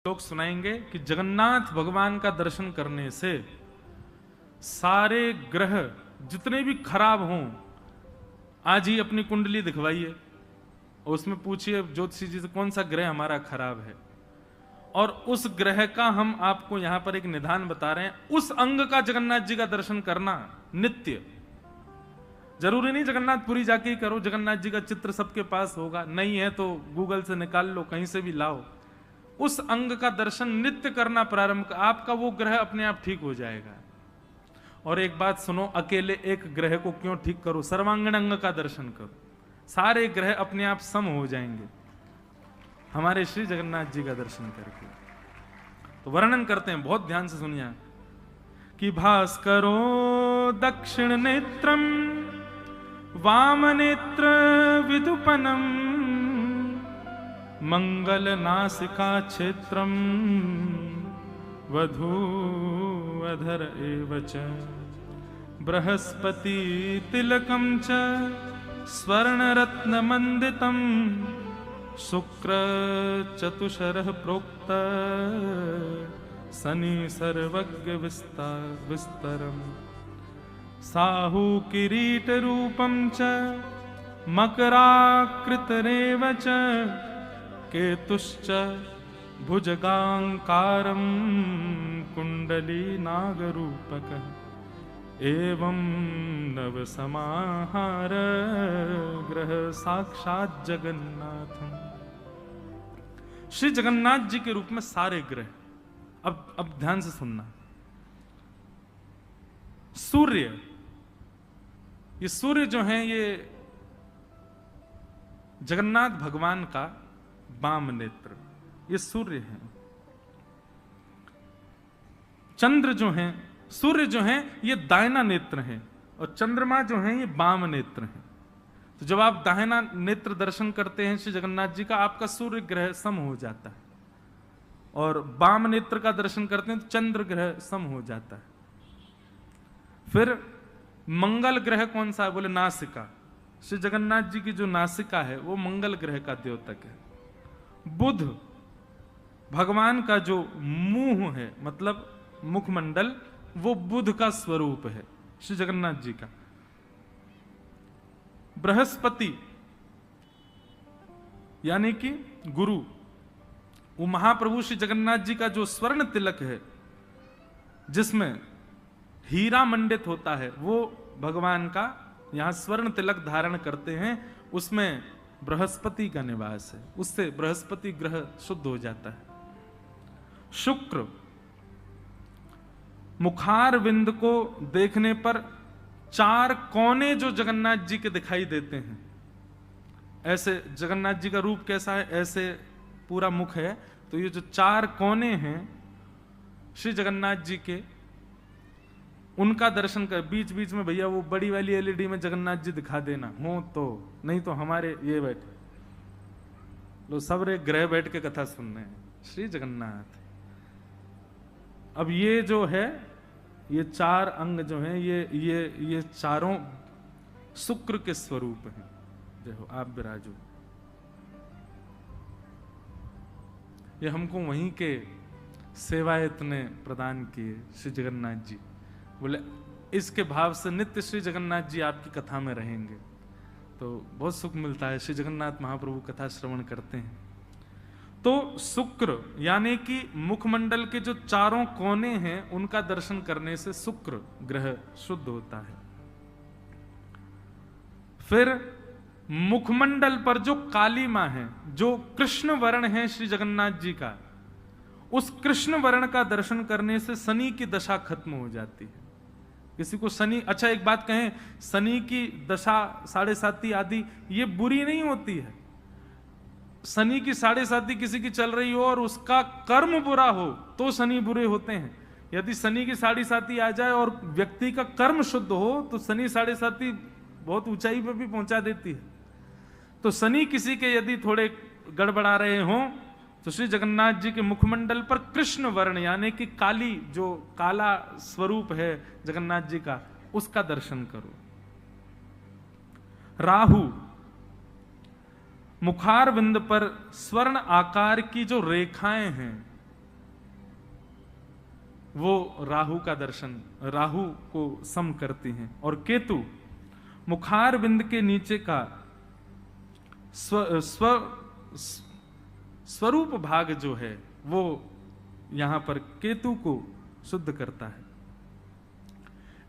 लोग सुनाएंगे कि जगन्नाथ भगवान का दर्शन करने से सारे ग्रह जितने भी खराब हों, आज ही अपनी कुंडली दिखवाइए और उसमें पूछिए ज्योतिषी जी से कौन सा ग्रह हमारा खराब है, और उस ग्रह का हम आपको यहां पर एक निदान बता रहे हैं। उस अंग का जगन्नाथ जी का दर्शन करना नित्य, जरूरी नहीं जगन्नाथपुरी जाके ही करो, जगन्नाथ जी का चित्र सबके पास होगा, नहीं है तो गूगल से निकाल लो, कहीं से भी लाओ। उस अंग का दर्शन नित्य करना प्रारंभ, आपका वो ग्रह अपने आप ठीक हो जाएगा। और एक बात सुनो, अकेले एक ग्रह को क्यों ठीक करो, सर्वांगीण अंग का दर्शन करो, सारे ग्रह अपने आप सम हो जाएंगे हमारे श्री जगन्नाथ जी का दर्शन करके। तो वर्णन करते हैं, बहुत ध्यान से सुनिए कि भास्करो दक्षिण नेत्रम वाम नेत्र विदुपनम मंगल नासिका क्षेत्रम वधूअधर एव च बृहस्पति तिलकम च स्वर्ण रत्न मंडितम शुक्र चतुशरः प्रोक्त शनि सर्वज्ञ विस्तरम साहु किरीट रूपम च मकराकृतरेव च केतुश्च भुजगांकारम कुंडली नागरूपकः एवं नव समाहार ग्रह साक्षात जगन्नाथम। श्री जगन्नाथ जी के रूप में सारे ग्रह, अब ध्यान से सुनना। सूर्य, ये सूर्य जो है ये जगन्नाथ भगवान का वाम नेत्र, ये सूर्य है। चंद्र जो है, सूर्य जो है ये दाहिना नेत्र है, और चंद्रमा जो है ये वाम नेत्र है। तो जब आप दाहिना नेत्र दर्शन करते हैं श्री जगन्नाथ जी का, आपका सूर्य ग्रह सम हो जाता है, और वाम नेत्र का दर्शन करते हैं तो चंद्र ग्रह सम हो जाता है। फिर मंगल ग्रह कौन सा है, बोले नासिका। श्री जगन्नाथ जी की जो नासिका है वो मंगल ग्रह का द्योतक है। बुध भगवान का जो मुंह है, मतलब मुखमंडल, वो बुध का स्वरूप है श्री जगन्नाथ जी का। बृहस्पति यानी कि गुरु, वो महाप्रभु श्री जगन्नाथ जी का जो स्वर्ण तिलक है जिसमें हीरा मंडित होता है, वो भगवान का यहां स्वर्ण तिलक धारण करते हैं, उसमें बृहस्पति का निवास है, उससे बृहस्पति ग्रह शुद्ध हो जाता है। शुक्र, मुखार विंद को देखने पर चार कोने जो जगन्नाथ जी के दिखाई देते हैं, ऐसे जगन्नाथ जी का रूप कैसा है, ऐसे पूरा मुख है, तो ये जो चार कोने हैं श्री जगन्नाथ जी के, उनका दर्शन कर। बीच बीच में भैया वो बड़ी वाली एलईडी में जगन्नाथ जी दिखा देना हो तो, नहीं तो हमारे ये बैठे लो सब रे ग्रह बैठ के कथा सुनने हैं श्री जगन्नाथ। अब ये जो है, ये चार अंग जो हैं, ये चारों शुक्र के स्वरूप हैं। देखो आप विराजो, ये हमको वहीं के सेवायत ने प्रदान किए श्री जगन्नाथ जी। बोले इसके भाव से नित्य श्री जगन्नाथ जी आपकी कथा में रहेंगे, तो बहुत सुख मिलता है। श्री जगन्नाथ महाप्रभु कथा श्रवण करते हैं तो शुक्र यानी कि मुखमंडल के जो चारों कोने हैं उनका दर्शन करने से शुक्र ग्रह शुद्ध होता है। फिर मुखमंडल पर जो काली मां है, जो कृष्ण वर्ण है श्री जगन्नाथ जी का, उस कृष्ण वर्ण का दर्शन करने से शनि की दशा खत्म हो जाती है। किसी को शनि, अच्छा एक बात कहें, शनि की दशा 7.5 आदि ये बुरी नहीं होती है। शनि की 7.5 किसी की चल रही हो और उसका कर्म बुरा हो तो शनि बुरे होते हैं। यदि शनि की 7.5 आ जाए और व्यक्ति का कर्म शुद्ध हो तो शनि 7.5 बहुत ऊंचाई पर भी पहुंचा देती है। तो शनि किसी के यदि थोड़े गड़बड़ा रहे हों तो श्री जगन्नाथ जी के मुखमंडल पर कृष्ण वर्ण यानी कि काली, जो काला स्वरूप है जगन्नाथ जी का, उसका दर्शन करो। राहु, मुखार बिंद पर स्वर्ण आकार की जो रेखाएं हैं वो राहु का दर्शन, राहु को सम करती हैं। और केतु मुखार बिंद के नीचे का स्वरूप भाग जो है वो यहां पर केतु को शुद्ध करता है।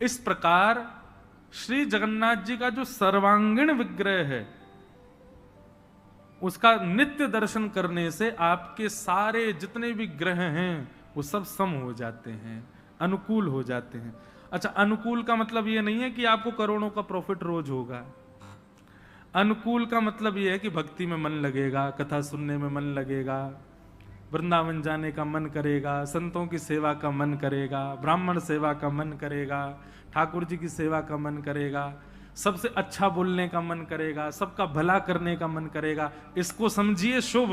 इस प्रकार श्री जगन्नाथ जी का जो सर्वांगीण विग्रह है उसका नित्य दर्शन करने से आपके सारे जितने भी ग्रह हैं वो सब सम हो जाते हैं, अनुकूल हो जाते हैं। अच्छा, अनुकूल का मतलब ये नहीं है कि आपको करोड़ों का प्रॉफिट रोज होगा। अनुकूल का मतलब ये है कि भक्ति में मन लगेगा, कथा सुनने में मन लगेगा, वृंदावन जाने का मन करेगा, संतों की सेवा का मन करेगा, ब्राह्मण सेवा का मन करेगा, ठाकुर जी की सेवा का मन करेगा, सबसे अच्छा बोलने का मन करेगा, सबका भला करने का मन करेगा। इसको समझिए शुभ।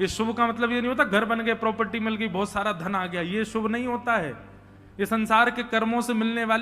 ये शुभ का मतलब ये नहीं होता घर बन गए, प्रॉपर्टी मिल गई, बहुत सारा धन आ गया, ये शुभ नहीं होता है। ये संसार के कर्मों से मिलने वाली